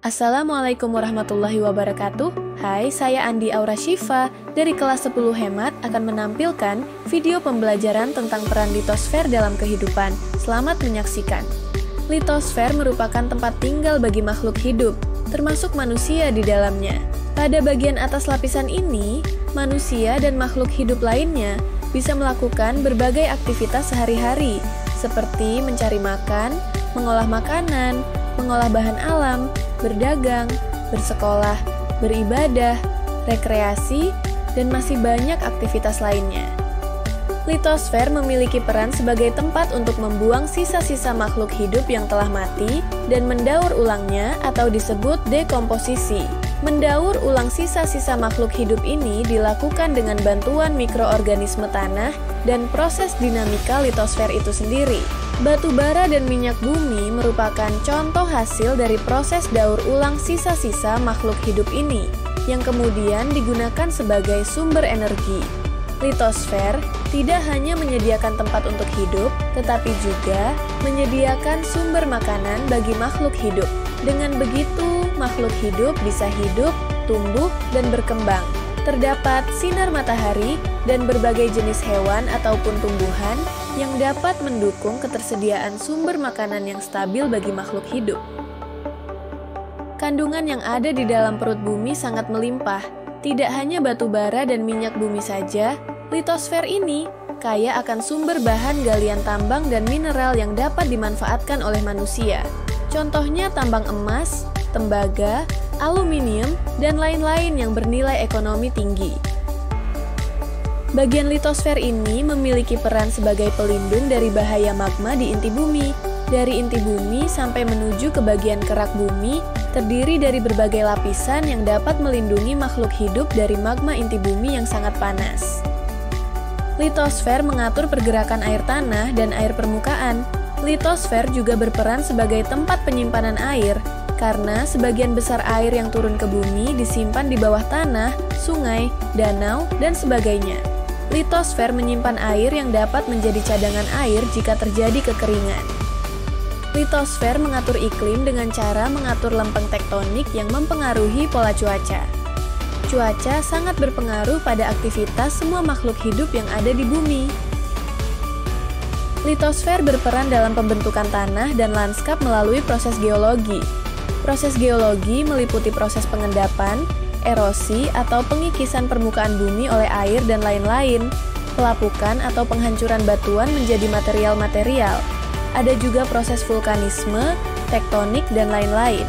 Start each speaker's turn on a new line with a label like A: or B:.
A: Assalamualaikum warahmatullahi wabarakatuh. Hai, saya Andi Aura Syifa dari kelas 10 Hemat akan menampilkan video pembelajaran tentang peran litosfer dalam kehidupan. Selamat menyaksikan. Litosfer merupakan tempat tinggal bagi makhluk hidup, termasuk manusia di dalamnya. Pada bagian atas lapisan ini, manusia dan makhluk hidup lainnya bisa melakukan berbagai aktivitas sehari-hari, seperti mencari makan, mengolah makanan, mengolah bahan alam, berdagang, bersekolah, beribadah, rekreasi, dan masih banyak aktivitas lainnya. Litosfer memiliki peran sebagai tempat untuk membuang sisa-sisa makhluk hidup yang telah mati dan mendaur ulangnya atau disebut dekomposisi. Mendaur ulang sisa-sisa makhluk hidup ini dilakukan dengan bantuan mikroorganisme tanah dan proses dinamika litosfer itu sendiri. Batu bara dan minyak bumi merupakan contoh hasil dari proses daur ulang sisa-sisa makhluk hidup ini, yang kemudian digunakan sebagai sumber energi. Litosfer tidak hanya menyediakan tempat untuk hidup, tetapi juga menyediakan sumber makanan bagi makhluk hidup. Dengan begitu, makhluk hidup bisa hidup, tumbuh, dan berkembang. Terdapat sinar matahari dan berbagai jenis hewan ataupun tumbuhan yang dapat mendukung ketersediaan sumber makanan yang stabil bagi makhluk hidup. Kandungan yang ada di dalam perut bumi sangat melimpah. Tidak hanya batu bara dan minyak bumi saja, litosfer ini kaya akan sumber bahan galian tambang dan mineral yang dapat dimanfaatkan oleh manusia. Contohnya tambang emas, tembaga, aluminium, dan lain-lain yang bernilai ekonomi tinggi. Bagian litosfer ini memiliki peran sebagai pelindung dari bahaya magma di inti bumi. Dari inti bumi sampai menuju ke bagian kerak bumi, terdiri dari berbagai lapisan yang dapat melindungi makhluk hidup dari magma inti bumi yang sangat panas. Litosfer mengatur pergerakan air tanah dan air permukaan. Litosfer juga berperan sebagai tempat penyimpanan air, karena sebagian besar air yang turun ke bumi disimpan di bawah tanah, sungai, danau, dan sebagainya. Litosfer menyimpan air yang dapat menjadi cadangan air jika terjadi kekeringan. Litosfer mengatur iklim dengan cara mengatur lempeng tektonik yang mempengaruhi pola cuaca. Cuaca sangat berpengaruh pada aktivitas semua makhluk hidup yang ada di bumi. Litosfer berperan dalam pembentukan tanah dan lanskap melalui proses geologi. Proses geologi meliputi proses pengendapan, erosi atau pengikisan permukaan bumi oleh air dan lain-lain, pelapukan atau penghancuran batuan menjadi material-material. Ada juga proses vulkanisme, tektonik, dan lain-lain.